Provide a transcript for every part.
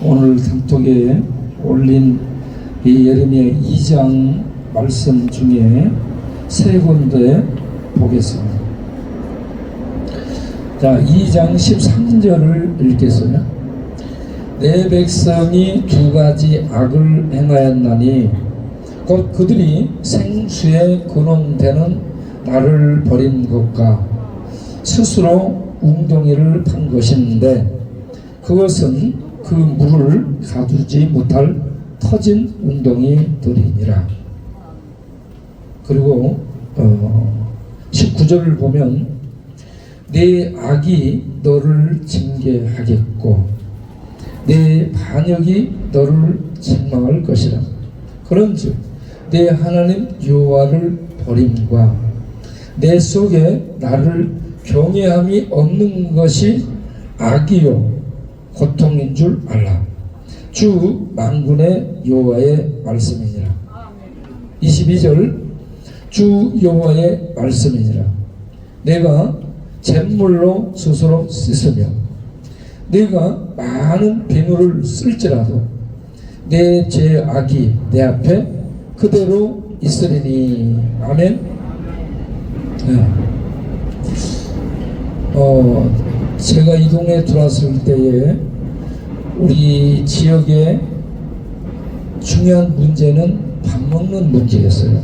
오늘 단톡에 올린 이 예레미야 2장 말씀 중에 세 군데 보겠습니다. 자, 2장 13절을 읽겠어요. 내 백성이 두 가지 악을 행하였나니 곧 그들이 생수의 근원되는 나를 버린 것과 스스로 웅덩이를 판 것인데 그것은 그 물을 가두지 못할 터진 웅덩이들이니라. 그리고 19절을 보면 내 악이 너를 징계하겠고 내 반역이 너를 책망할 것이라. 그런즉 내 하나님 여호와를 버림과 내 속에 나를 경외함이 없는 것이 악이요 고통인 줄 알라. 주 만군의 여호와의 말씀이니라. 22절 주 여호와의 말씀이니라. 내가 잿물로 스스로 씻으며 내가 많은 비누를 쓸지라도 내 죄악이 내 앞에 그대로 있으리니. 아멘. 네. 제가 이 동네에 들어왔을 때에 우리 지역의 중요한 문제는 밥 먹는 문제였어요.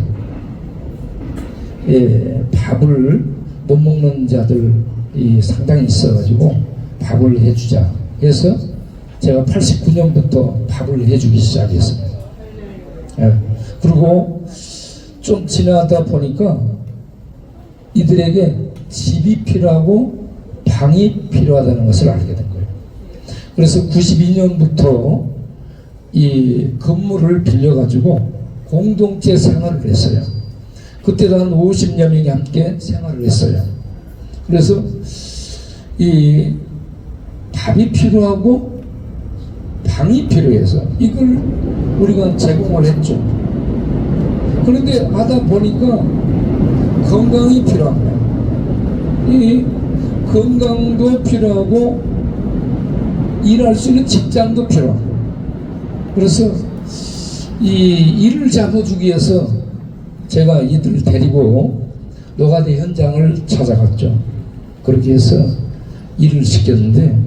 예, 밥을 못 먹는 자들이 상당히 있어가지고 밥을 해주자 해서 제가 89년부터 밥을 해주기 시작했습니다. 예, 그리고 좀 지나다 보니까 이들에게 집이 필요하고 방이 필요하다는 것을 알게 된 거예요. 그래서 92년부터 이 건물을 빌려가지고 공동체 생활을 했어요. 그때도 한 50여 명이 함께 생활을 했어요. 그래서 이 밥이 필요하고 방이 필요해서 이걸 우리가 제공을 했죠. 그런데 하다 보니까 건강이 필요한 거예요. 이 건강도 필요하고 일할 수 있는 직장도 필요하고. 그래서 이 일을 잡아주기 위해서 제가 이들을 데리고 노가다 현장을 찾아갔죠. 그렇게 해서 일을 시켰는데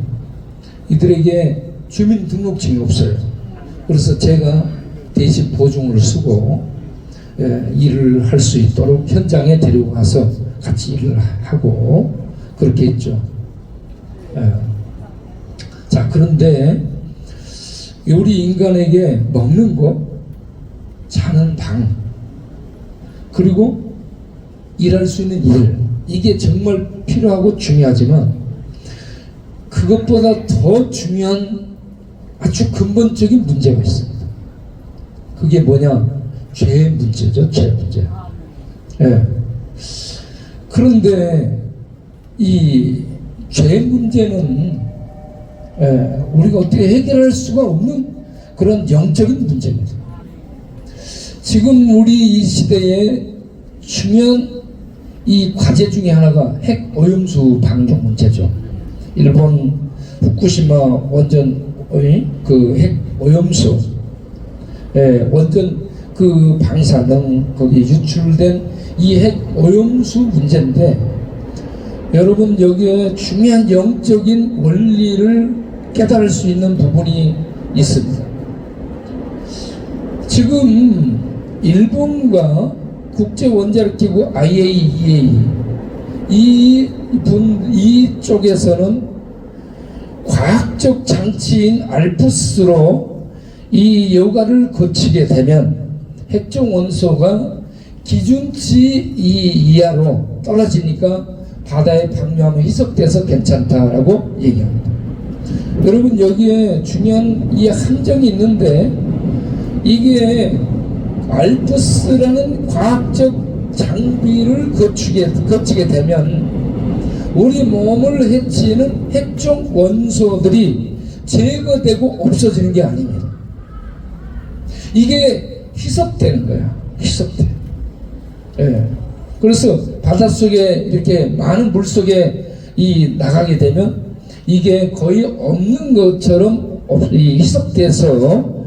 이들에게 주민등록증이 없어요. 그래서 제가 대신 보증을 쓰고 일을 할 수 있도록 현장에 데리고 가서 같이 일을 하고 그렇게 했죠. 자, 그런데 우리 인간에게 먹는 것, 자는 방, 그리고 일할 수 있는 일, 이게 정말 필요하고 중요하지만 그것보다 더 중요한 아주 근본적인 문제가 있습니다. 그게 뭐냐? 죄의 문제죠. 죄 문제. 예. 그런데 이 죄 문제는 우리가 어떻게 해결할 수가 없는 그런 영적인 문제입니다. 지금 우리 이 시대에 중요한 이 과제 중에 하나가 핵 오염수 방류 문제죠. 일본 후쿠시마 원전의 그 핵 오염수, 원전 그 방사능 거기 유출된 이 핵 오염수 문제인데, 여러분 여기에 중요한 영적인 원리를 깨달을 수 있는 부분이 있습니다. 지금 일본과 국제원자력기구 IAEA 이쪽에서는 과학적 장치인 알프스로 이 여과를 거치게 되면 핵종 원소가 기준치 이하로 떨어지니까 바다에 방류하면 희석돼서 괜찮다라고 얘기합니다. 여러분 여기에 중요한 이 함정이 있는데, 이게 알프스라는 과학적 장비를 거치게 되면 우리 몸을 해치는 핵종 원소들이 제거되고 없어지는 게 아닙니다. 이게 희석되는 거야. 희석돼. 예. 그래서 바닷속에 이렇게 많은 물속에 나가게 되면 이게 거의 없는 것처럼 희석돼서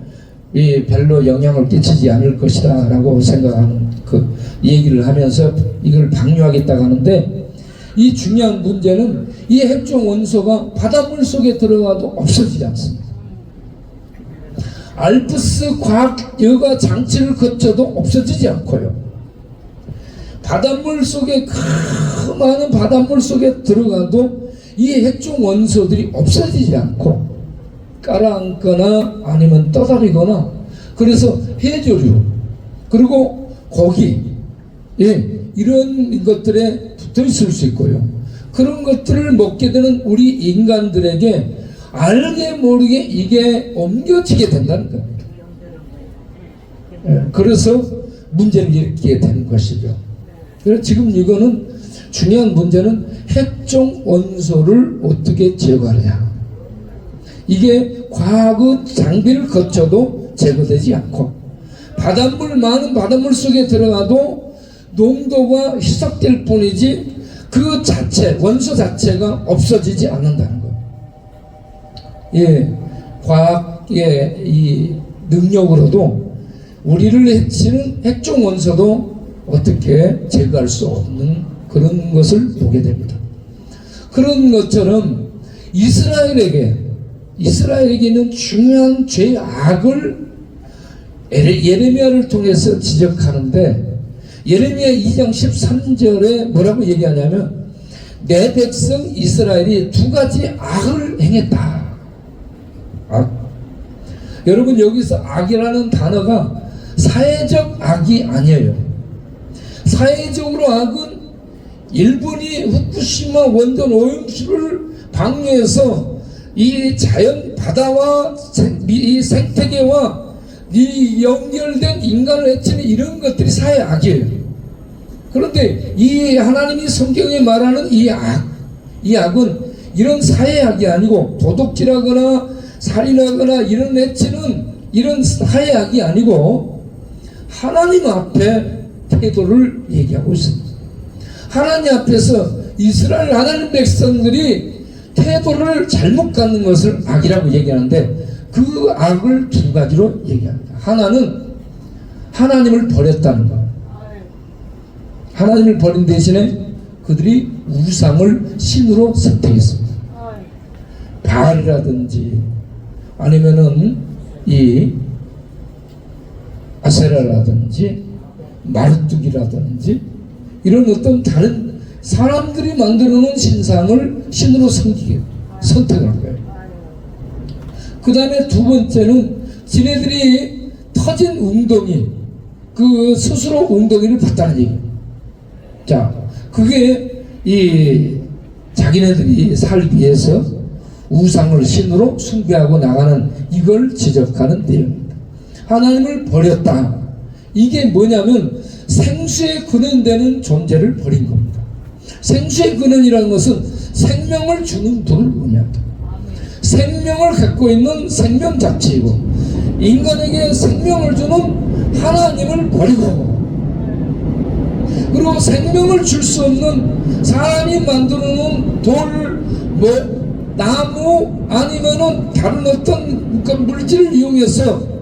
별로 영향을 끼치지 않을 것이다 라고 생각하는 그 얘기를 하면서 이걸 방류하겠다고 하는데, 이 중요한 문제는 이 핵종 원소가 바닷물 속에 들어가도 없어지지 않습니다. 알프스 과학 여과 장치를 거쳐도 없어지지 않고요. 바닷물 속에 그 많은 바닷물 속에 들어가도 이 핵종 원소들이 없어지지 않고 깔아앉거나 아니면 떠다니거나, 그래서 해조류 그리고 고기 이런 것들에 붙어 있을 수 있고요. 그런 것들을 먹게 되는 우리 인간들에게 알게 모르게 이게 옮겨지게 된다는 겁니다. 그래서 문제를 일으키게 되는 것이죠. 그래서 지금 이거는 중요한 문제는 핵종 원소를 어떻게 제거하느냐. 이게 과학의 장비를 거쳐도 제거되지 않고 많은 바닷물 속에 들어가도 농도가 희석될 뿐이지 그 자체, 원소 자체가 없어지지 않는다는 거예요. 과학의 이 능력으로도 우리를 해치는 핵종 원소도 어떻게 제거할 수 없는 그런 것을 보게 됩니다. 그런 것처럼 이스라엘에게는 중요한 죄악을 예레미야를 통해서 지적하는데, 예레미야 2장 13절에 뭐라고 얘기하냐면, 내 백성 이스라엘이 두 가지 악을 행했다. 여러분, 여기서 악이라는 단어가 사회적 악이 아니에요. 사회적으로 악은 일본이 후쿠시마 원전 오염수를 방류해서 이 자연 바다와 이 생태계와 이 연결된 인간을 해치는 이런 것들이 사회 악이에요. 그런데 이 하나님이 성경에 말하는 이 악은 이런 사회 악이 아니고 도둑질하거나 살인하거나 이런 해치는 이런 사회 악이 아니고 하나님 앞에 태도를 얘기하고 있습니다. 하나님 앞에서 이스라엘 하나님 백성들이 태도를 잘못 갖는 것을 악이라고 얘기하는데, 그 악을 두 가지로 얘기합니다. 하나는 하나님을 버렸다는 것. 하나님을 버린 대신에 그들이 우상을 신으로 선택했습니다. 바알이라든지 아니면은 이 아세라라든지 마르뚝이라든지 이런 어떤 다른 사람들이 만들어 놓은 신상을 신으로 섬기게 선택을 한 거예요. 그 다음에 두 번째는 지네들이 터진 웅덩이, 그 스스로 웅덩이를 봤다는 얘기예요. 자, 그게 이 자기네들이 살기 위해서 우상을 신으로 숭배하고 나가는 이걸 지적하는 내용입니다. 하나님을 버렸다. 이게 뭐냐면 생수의 근원되는 존재를 버린 겁니다. 생수의 근원이라는 것은 생명을 주는 분을 의미합니다. 생명을 갖고 있는 생명 자체이고, 인간에게 생명을 주는 하나님을 버리고, 그리고 생명을 줄 수 없는 사람이 만들어 놓은 돌, 나무 아니면은 다른 어떤 물질을 이용해서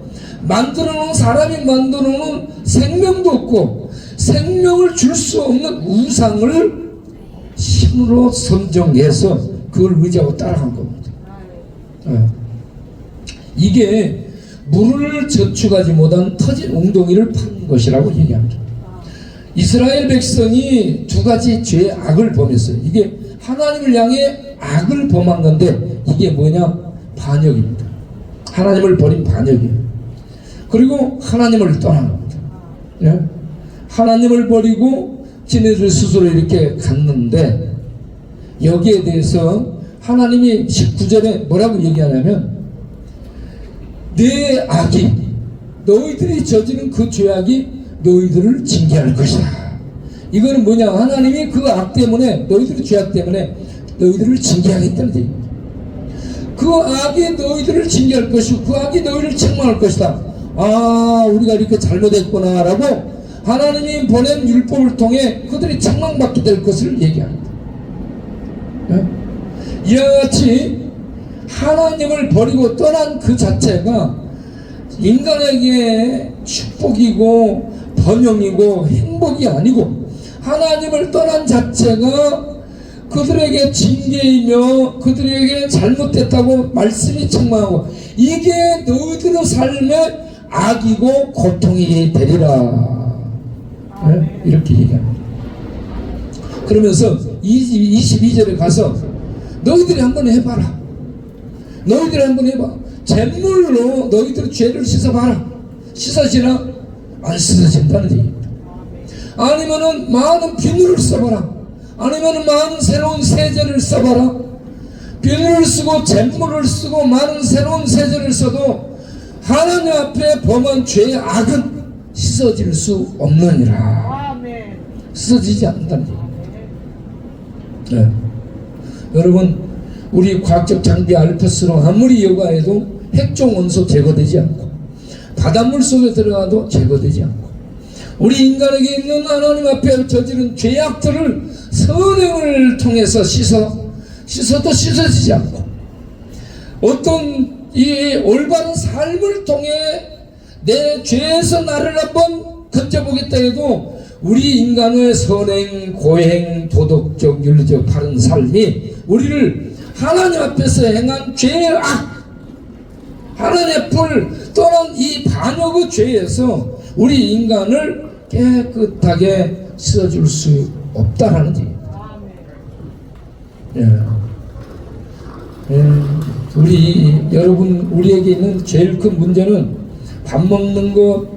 만들어 놓은, 사람이 만들어 놓은 생명도 없고 생명을 줄 수 없는 우상을 신으로 선정해서 그걸 의지하고 따라간 겁니다. 이게 물을 저축하지 못한 터진 웅덩이를 판 것이라고 얘기합니다. 이스라엘 백성이 두 가지 죄의 악을 범했어요. 이게 하나님을 향해 악을 범한 건데, 이게 뭐냐? 반역입니다. 하나님을 버린 반역이에요. 그리고 하나님을 떠난 겁니다. 예? 하나님을 버리고 지네들 스스로 이렇게 갔는데, 여기에 대해서 하나님이 19절에 뭐라고 얘기하냐면, 내 악이, 너희들이 저지른 그 죄악이 너희들을 징계할 것이다. 이거는 뭐냐? 하나님이 그 악 때문에, 너희들의 죄악 때문에 너희들을 징계하겠다는 얘기입니다. 그 악이 너희들을 징계할 것이고 그 악이 너희를 책망할 것이다. 우리가 이렇게 잘못했구나 라고 하나님이 보낸 율법을 통해 그들이 책망받게 될 것을 얘기합니다. 이와 같이 하나님을 버리고 떠난 그 자체가 인간에게 축복이고 번영이고 행복이 아니고, 하나님을 떠난 자체가 그들에게 징계이며 그들에게 잘못됐다고 말씀이 책망하고, 이게 너희들의 삶의 악이고 고통이 되리라. 네? 이렇게 얘기합니다. 그러면서 22절에 가서 너희들이 한번 해봐라. 너희들이 한번 해봐. 잿물로 너희들의 죄를 씻어봐라. 씻어지나? 안 씻어진다는 얘기입니다. 아니면은 많은 비누를 써봐라. 아니면은 많은 새로운 세제를 써봐라. 비누를 쓰고 잿물을 쓰고 많은 새로운 세제를 써도 하나님 앞에 범한 죄의 악은 씻어질 수 없느니라. 씻어지지 않는다는 얘기입니다. 네. 여러분, 우리 과학적 장비 알프스로 아무리 여과해도 핵종 원소 제거되지 않고, 바닷물 속에 들어가도 제거되지 않고, 우리 인간에게 있는 하나님 앞에 저지른 죄악들을 선행을 통해서 씻어도 씻어지지 않고, 어떤 이 올바른 삶을 통해 내 죄에서 나를 한번 건져보겠다 해도 우리 인간의 선행, 고행, 도덕적, 윤리적 바른 삶이 우리를 하나님 앞에서 행한 죄의 악, 하나님 앞을 떠난 이 반역의 죄에서 우리 인간을 깨끗하게 씻어줄 수 없다라는 얘기입니다. 여러분, 우리에게 있는 제일 큰 문제는 밥 먹는 거,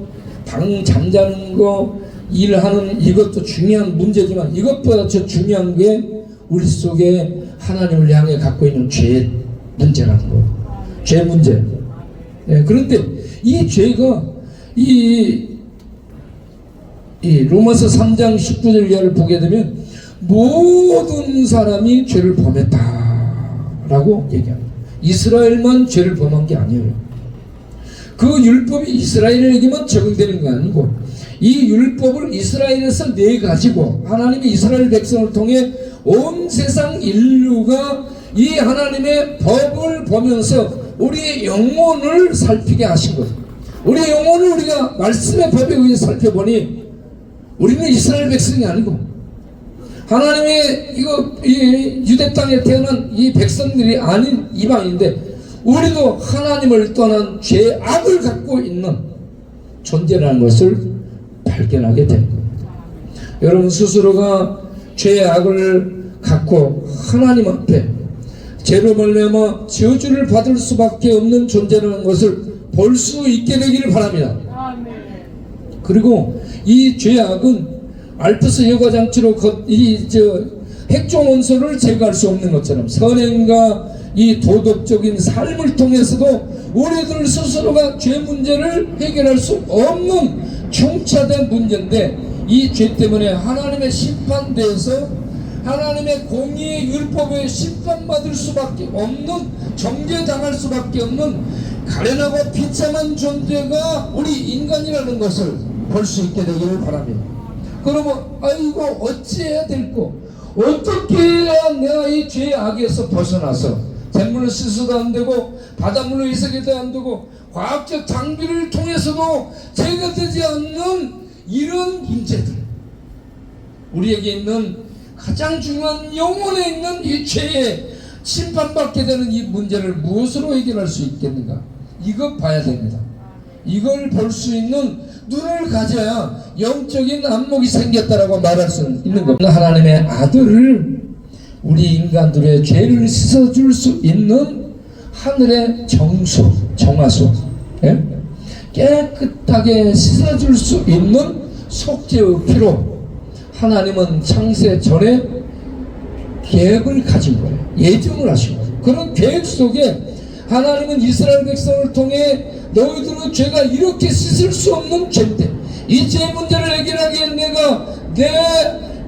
잠자는 거, 일하는 이것도 중요한 문제지만 이것보다 더 중요한 게 우리 속에 하나님을 향해 갖고 있는 죄 문제라는 거. 죄 문제. 예, 그런데 이 죄가 이 로마서 3장 19절 이하를 보게 되면 모든 사람이 죄를 범했다라고 얘기합니다. 이스라엘만 죄를 범한 게 아니에요. 그 율법이 이스라엘에게만 적용되는 거 아니고, 이 율법을 이스라엘에서 내가지고 하나님이 이스라엘 백성을 통해 온 세상 인류가 이 하나님의 법을 보면서 우리의 영혼을 살피게 하신 거예요. 우리의 영혼을 우리가 말씀의 법에 의해 살펴보니 우리는 이스라엘 백성이 아니고 하나님의 이 유대 땅에 태어난 이 백성들이 아닌 이방인데, 우리도 하나님을 떠난 죄악을 갖고 있는 존재라는 것을 발견하게 된 겁니다. 여러분 스스로가 죄악을 갖고 하나님 앞에 죄로 말미암아 저주를 받을 수밖에 없는 존재라는 것을 볼 수 있게 되기를 바랍니다. 그리고 이 죄악은 알프스 여과장치로 핵종 원소를 제거할 수 없는 것처럼 선행과 이 도덕적인 삶을 통해서도 우리들 스스로가 죄 문제를 해결할 수 없는 중차된 문제인데, 이 죄 때문에 하나님의 심판대에서 하나님의 공의의 율법에 심판받을 수밖에 없는, 정죄당할 수밖에 없는 가련하고 비참한 존재가 우리 인간이라는 것을 볼 수 있게 되기를 바랍니다. 그러면 아이고 어찌해야 될까? 어떻게 해야 내가 이 죄의 악에서 벗어나서 잿물로 씻어도 안 되고 바닷물로 이삭해도 안 되고 과학적 장비를 통해서도 제거되지 않는 이런 문제들, 우리에게 있는 가장 중요한 영혼에 있는 이 죄에 심판받게 되는 이 문제를 무엇으로 해결할 수 있겠는가? 이거 봐야 됩니다. 이걸 볼 수 있는 눈을 가져야 영적인 안목이 생겼다라고 말할 수 있는 겁니다. 하나님의 아들을 우리 인간들의 죄를 씻어줄 수 있는 하늘의 정수, 정화수, 예? 깨끗하게 씻어줄 수 있는 속죄의 피로 하나님은 창세 전에 계획을 가진 거예요. 예정을 하신 거예요. 그런 계획 속에 하나님은 이스라엘 백성을 통해 너희들의 죄가 이렇게 씻을 수 없는 죄인데 이 죄 문제를 해결하기 위해 내가 내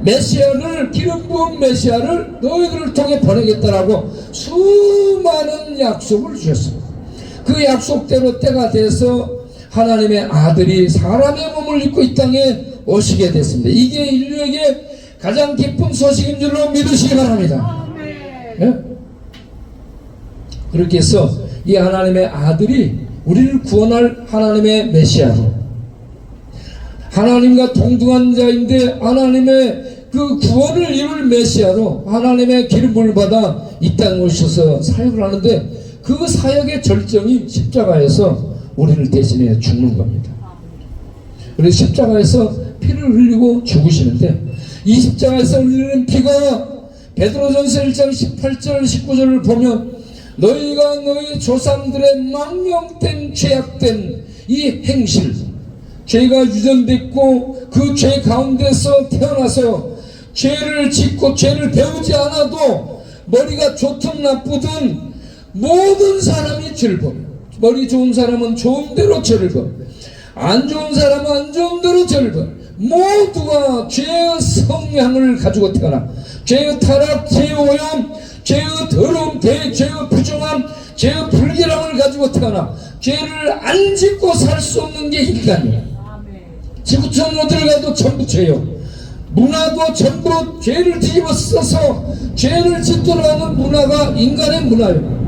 메시아를, 기름 부은 메시아를 너희들을 통해 보내겠다라고 수많은 약속을 주셨습니다. 그 약속대로 때가 돼서 하나님의 아들이 사람의 몸을 입고 이 땅에 오시게 됐습니다. 이게 인류에게 가장 기쁜 소식인 줄로 믿으시기 바랍니다. 네? 그렇게 해서 이 하나님의 아들이 우리를 구원할 하나님의 메시아로, 하나님과 동등한 자인데 하나님의 그 구원을 이룰 메시아로 하나님의 기름을 받아 이 땅에 오셔서 사역을 하는데, 그 사역의 절정이 십자가에서 우리를 대신해 죽는 겁니다. 그래서 십자가에서 피를 흘리고 죽으시는데, 이 십자가에서 흘리는 피가 베드로전서 1장 18절 19절을 보면 너희가 너희 조상들의 망령된 죄악된 이 행실, 죄가 유전됐고 그 죄 가운데서 태어나서 죄를 짓고 죄를 배우지 않아도 머리가 좋든 나쁘든 모든 사람이 죄를 범해요. 머리 좋은 사람은 좋은 대로 죄를 범해요. 안 좋은 사람은 안 좋은 대로 죄를 범해요. 모두가 죄의 성향을 가지고 태어나 죄의 타락, 죄의 오염, 죄의 더러움, 죄의 부정함, 죄의 불결함을 가지고 태어나 죄를 안 짓고 살 수 없는 게 인간이에요. 지구촌 어디를 가도 전부 죄요. 문화도 전부 죄를 뒤집어 써서 죄를 짓도록 하는 문화가 인간의 문화예요.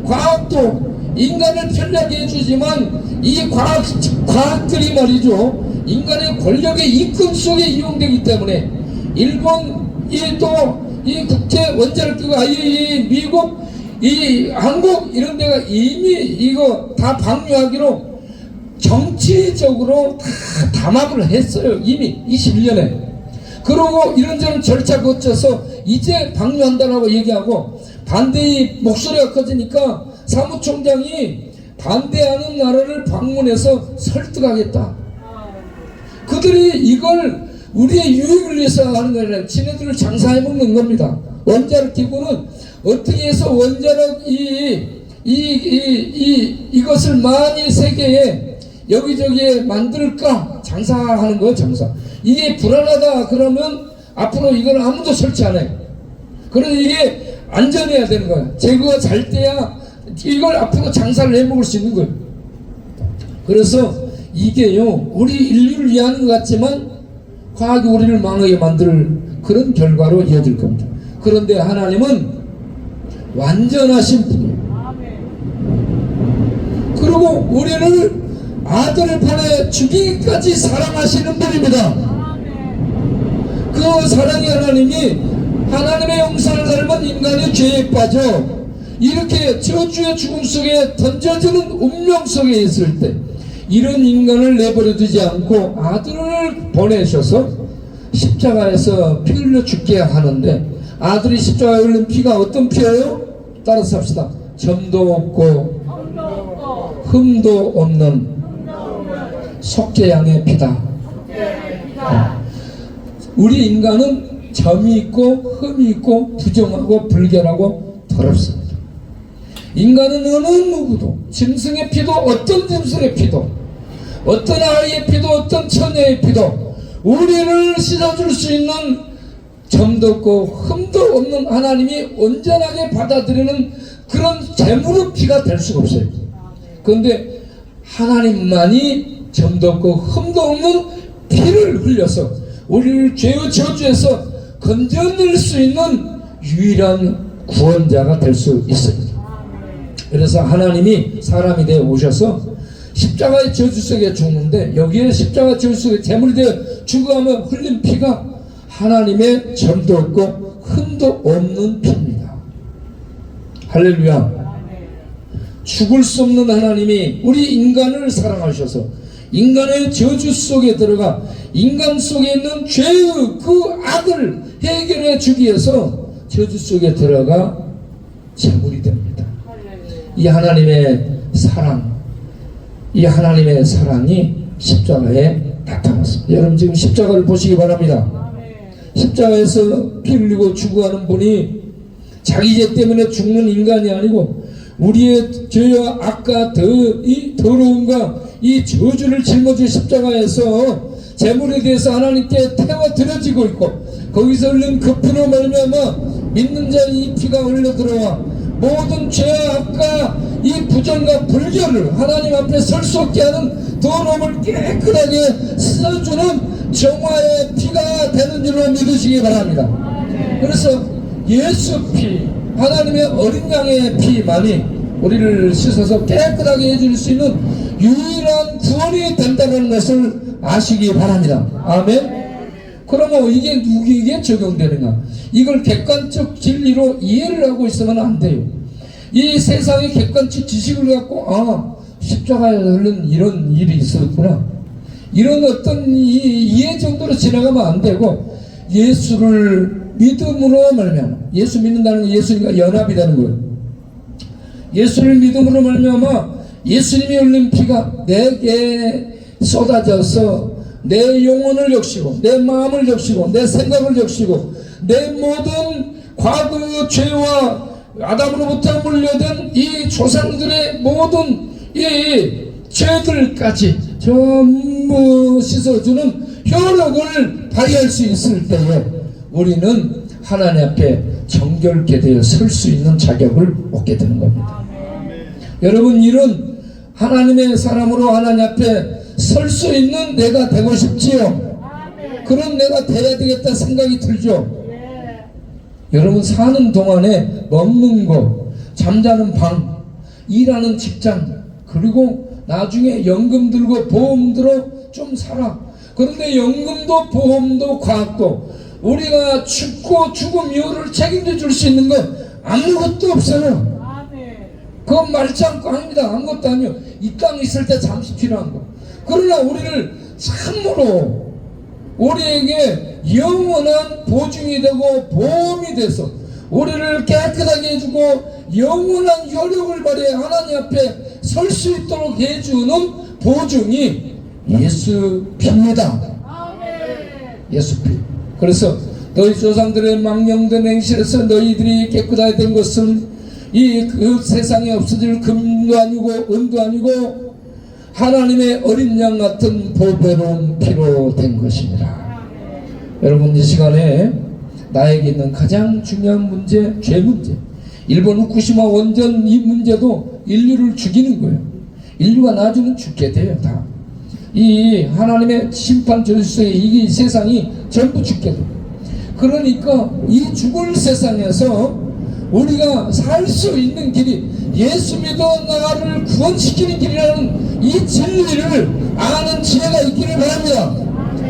과학도 인간을 편리하게 해주지만 이 과학들이 말이죠, 인간의 권력의 이권 속에 이용되기 때문에 일본이 또 이 국제 원자력기구 IAEA, 미국, 이 한국 이런 데가 이미 이거 다 방류하기로 정치적으로 다 담합을 했어요. 이미 21년에. 그러고 이런저런 절차 거쳐서 이제 방류한다라고 얘기하고, 반대의 목소리가 커지니까 사무총장이 반대하는 나라를 방문해서 설득하겠다. 그들이 이걸 우리의 유익을 위해서 하는 게 아니라 지네들을 장사해 먹는 겁니다. 원자력 기구는 어떻게 해서 원자력 이것을 많이 세계에 여기저기에 만들까 장사하는 거예요. 장사. 이게 불안하다 그러면 앞으로 이걸 아무도 설치 안 해요. 그래서 이게 안전해야 되는 거예요. 제거가 잘 돼야 이걸 앞으로 장사를 해 먹을 수 있는 거예요. 그래서 이게요, 우리 인류를 위하는 것 같지만 과학이 우리를 망하게 만들 그런 결과로 이어질 겁니다. 그런데 하나님은 완전하신 분이에요. 그리고 우리를 아들을 보내 죽이기까지 사랑하시는 분입니다. 그 사랑의 하나님이 하나님의 형상을 닮은 인간의 죄에 빠져 이렇게 저주의 죽음 속에 던져지는 운명 속에 있을 때, 이런 인간을 내버려 두지 않고 아들을 보내셔서 십자가에서 피 흘려 죽게 하는데, 아들이 십자가에 흘린 피가 어떤 피예요? 따라서 합시다. 점도 없고 흠도 없는 속죄양의 피다. 우리 인간은 점이 있고 흠이 있고 부정하고 불결하고 더럽습니다. 인간은 어느 누구도, 짐승의 피도, 어떤 짐승의 피도, 어떤 아이의 피도, 어떤 처녀의 피도 우리를 씻어줄 수 있는 점도 없고 흠도 없는 하나님이 온전하게 받아들이는 그런 제물의 피가 될 수가 없어요. 그런데 하나님만이 점도 없고 흠도 없는 피를 흘려서 우리를 죄의 저주에서 건져낼 수 있는 유일한 구원자가 될 수 있습니다. 그래서 하나님이 사람이 되어 오셔서 십자가의 저주 속에 죽는데, 여기에 십자가 저주 속에 제물이 되어 죽어가며 흘린 피가 하나님의 점도 없고 흠도 없는 피입니다. 할렐루야. 죽을 수 없는 하나님이 우리 인간을 사랑하셔서 인간의 저주 속에 들어가 인간 속에 있는 죄의 그 악을 해결해 주기 위해서 저주 속에 들어가 제물이 됩니다. 이 하나님의 사랑, 이 하나님의 사랑이 십자가에 나타났습니다. 여러분 지금 십자가를 보시기 바랍니다. 십자가에서 피 흘리고 죽어가는 분이 자기 죄 때문에 죽는 인간이 아니고 우리의 죄와 악과 이 더러움과 이 저주를 짊어진 십자가에서 제물에 대해서 하나님께 태워 드려지고 있고, 거기서 흘린 그 피로 말미암아 믿는 자의 이 피가 흘러 들어와 모든 죄와 악과 이 부정과 불결을 하나님 앞에 설 수 없게 하는 더러움을 깨끗하게 씻어주는 정화의 피가 되는 줄로 믿으시기 바랍니다. 그래서 예수 피, 하나님의 어린 양의 피만이 우리를 씻어서 깨끗하게 해줄 수 있는 유일한 구원이 된다는 것을 아시기 바랍니다. 아멘. 그러면 이게 누구에게 적용되는가? 이걸 객관적 진리로 이해를 하고 있으면 안 돼요. 이 세상의 객관적 지식을 갖고 십자가에 흘린 이런 일이 있었구나, 이런 어떤 이해 정도로 지나가면 안 되고, 예수를 믿음으로 말미암아, 예수 믿는다는 게 예수님과 연합이라는 거예요. 예수를 믿음으로 말미암아 예수님이 흘린 피가 내게 쏟아져서 내 영혼을 적시고 내 마음을 적시고 내 생각을 적시고 내 모든 과거 죄와 아담으로부터 물려든 이 조상들의 모든 이 죄들까지 전부 씻어주는 효력을 발휘할 수 있을 때에 우리는 하나님 앞에 정결케 되어 설 수 있는 자격을 얻게 되는 겁니다. 여러분, 이런 하나님의 사람으로 하나님 앞에 설 수 있는 내가 되고 싶지요? 그런 내가 돼야 되겠다 생각이 들죠? 여러분, 사는 동안에 먹는 거, 잠자는 방, 일하는 직장, 그리고 나중에 연금 들고 보험 들어 좀 살아. 그런데 연금도 보험도 과학도 우리가 죽고 죽음 이후를 책임져 줄 수 있는 건 아무것도 없어요. 그건 말짱 꽝입니다. 아무것도 아니요. 이 땅에 있을 때 잠시 필요한 거. 그러나 우리를 참으로 우리에게 영원한 보증이 되고 보험이 돼서 우리를 깨끗하게 해주고 영원한 효력을 발휘해 하나님 앞에 설 수 있도록 해주는 보증이 예수 피입니다. 예수 피. 그래서 너희 조상들의 망령된 행실에서 너희들이 깨끗하게 된 것은 그 세상에 없어질 금도 아니고 은도 아니고 하나님의 어린 양 같은 보배로운 피로 된 것입니다. 여러분, 이 시간에 나에게 있는 가장 중요한 문제, 죄 문제, 일본 후쿠시마 원전 이 문제도 인류를 죽이는 거예요. 인류가 나중에 죽게 돼요. 다 이 하나님의 심판 저주에 이 세상이 전부 죽게 돼요. 그러니까 이 죽을 세상에서 우리가 살 수 있는 길이 예수 믿어 나를 구원시키는 길이라는 이 진리를 아는 지혜가 있기를 바랍니다.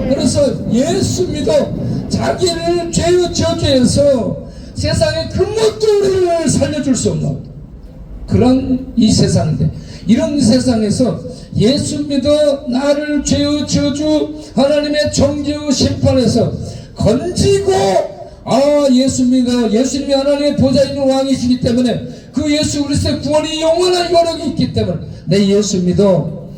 그래서 예수 믿어 자기를 죄의 저주에서 세상의 근본도 우리를 살려줄 수 없는 그런 이 세상인데, 이런 세상에서 예수 믿어 나를 죄의 저주 하나님의 정죄의 심판에서 건지고 예수 믿어 예수님이 하나님의 보좌에 있는 왕이시기 때문에 그 예수 그리스도의 구원이 영원한 효력이 있기 때문에 내 예수 믿어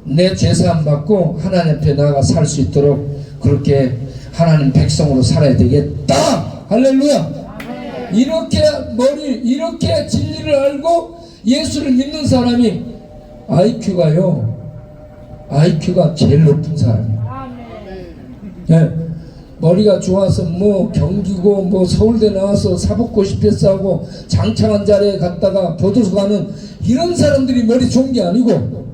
내 죄사함 받고 하나님 앞에 나아가 살 수 있도록 그렇게 하나님 백성으로 살아야 되겠다. 할렐루야. 이렇게 진리를 알고 예수를 믿는 사람이 IQ가 제일 높은 사람이에요. 네. 머리가 좋아서 뭐 경기고 뭐 서울대 나와서 사법고시 하고 장창한 자리에 갔다가 교도소 가는 이런 사람들이 머리 좋은 게 아니고,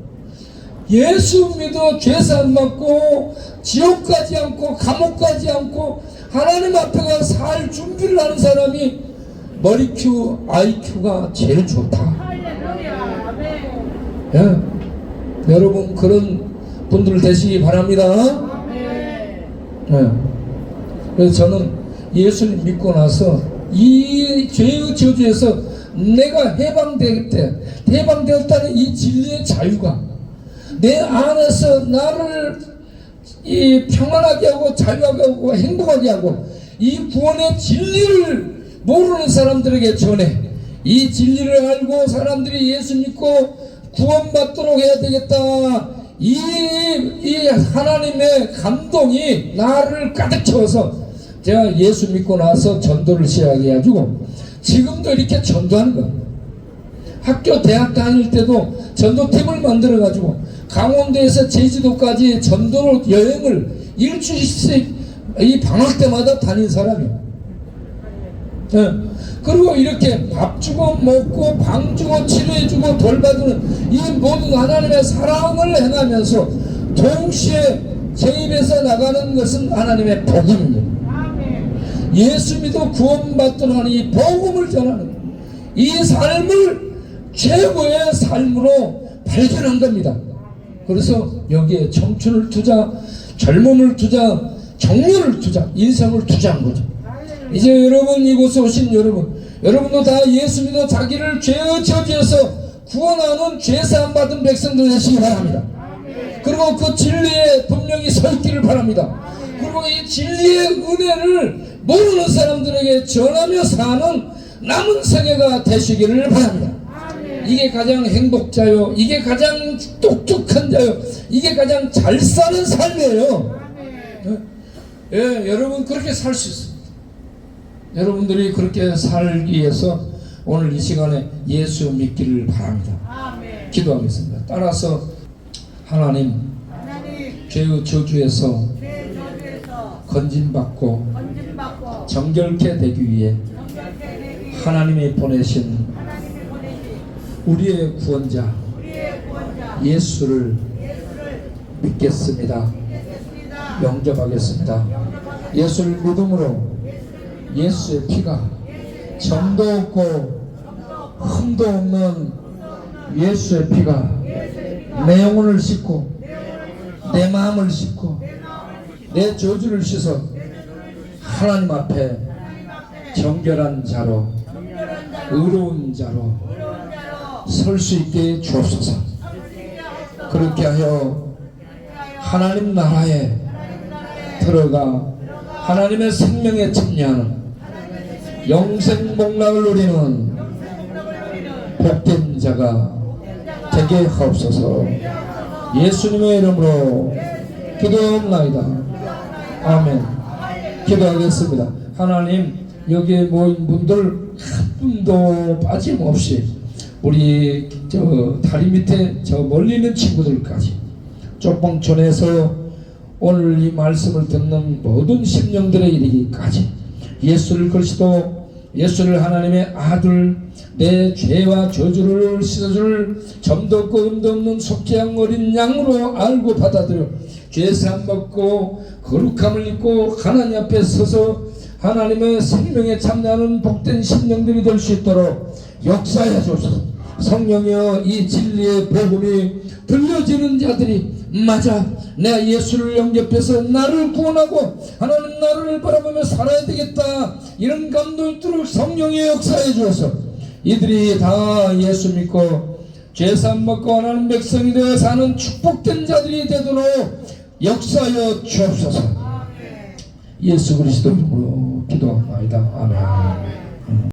예수 믿어 죄사함 받고 지옥 가지 않고 감옥 가지 않고 하나님 앞에 가 살 준비를 하는 사람이 IQ가 제일 좋다. 예. 여러분, 그런 분들 되시기 바랍니다. 예. 그래서 저는 예수님 믿고 나서 이 죄의 저주에서 내가 해방되었다는 이 진리의 자유가 내 안에서 나를 이 평안하게 하고 자유하게 하고 행복하게 하고 이 구원의 진리를 모르는 사람들에게 전해 이 진리를 알고 사람들이 예수 믿고 구원받도록 해야 되겠다. 이 하나님의 감동이 나를 가득 채워서 제가 예수 믿고 나서 전도를 시작해가지고 지금도 이렇게 전도하는 거예요. 학교 대학 다닐 때도 전도팀을 만들어가지고 강원도에서 제주도까지 전도로 여행을 일주일씩 이 방학 때마다 다닌 사람이에요. 네. 그리고 이렇게 밥 주고 먹고 방 주고 치료해주고 돌봐주는 이 모든 하나님의 사랑을 행하면서 동시에 제 입에서 나가는 것은 하나님의 복음입니다. 예수 믿어 구원받도록 하는 이 복음을 전하는 거예요. 이 삶을 최고의 삶으로 발견한 겁니다. 그래서 여기에 청춘을 투자, 젊음을 투자, 정년을 투자, 인생을 투자한 거죠. 이제 여러분, 이곳에 오신 여러분도 다 예수 믿어 자기를 죄의 저주에서 구원하는 죄사함 받은 백성들 되시기 바랍니다. 그리고 그 진리에 분명히 서 있기를 바랍니다. 그리고 이 진리의 은혜를 모르는 사람들에게 전하며 사는 남은 세계가 되시기를 바랍니다. 이게 가장 행복자요, 이게 가장 똑똑한 자요, 이게 가장 잘 사는 삶이에요. 예, 여러분 그렇게 살 수 있습니다. 여러분들이 그렇게 살기 위해서 오늘 이 시간에 예수 믿기를 바랍니다. 기도하겠습니다. 따라서 하나님, 죄의 저주에서 건진받고 정결케 되기 위해 하나님이 보내신 우리의 구원자 예수를 믿겠습니다. 영접하겠습니다. 예수를 믿음으로 예수의 피가 점도 없고 흠도 없는 예수의 피가 내 영혼을 씻고 내 마음을 씻고 내 저주를 씻어 하나님 앞에 정결한 자로 의로운 자로 설 수 있게 주옵소서. 그렇게 하여 하나님 나라에 들어가 하나님의 생명에 참여하는 영생 복락을 누리는 복된 자가 되게 하옵소서. 예수님의 이름으로 기도합나이다. 아멘. 기도하겠습니다. 하나님, 여기에 모인 분들 한 분도 빠짐없이 우리 저 다리 밑에 저 멀리 있는 친구들까지 쪽방촌에서 오늘 이 말씀을 듣는 모든 심령들에 이르기까지 예수를 그리스도, 예수를 하나님의 아들, 내 죄와 저주를 씻어줄 점도 없고 음도 없는 속죄한 어린 양으로 알고 받아들여 죄사함 받고 거룩함을 입고 하나님 앞에 서서 하나님의 생명에 참여하는 복된 심령들이 될 수 있도록 역사해 주옵소서. 성령이여, 이 진리의 복음이 들려지는 자들이 맞아, 내가 예수를 영접해서 나를 구원하고 하나님 나를 바라보며 살아야 되겠다, 이런 감동이 있도록 성령의 역사해 주어서 이들이 다 예수 믿고 죄사함 받고 하나님 백성이 되어 사는 축복된 자들이 되도록 역사하여 주옵소서. 예수 그리스도 이름으로 기도합니다. 아멘.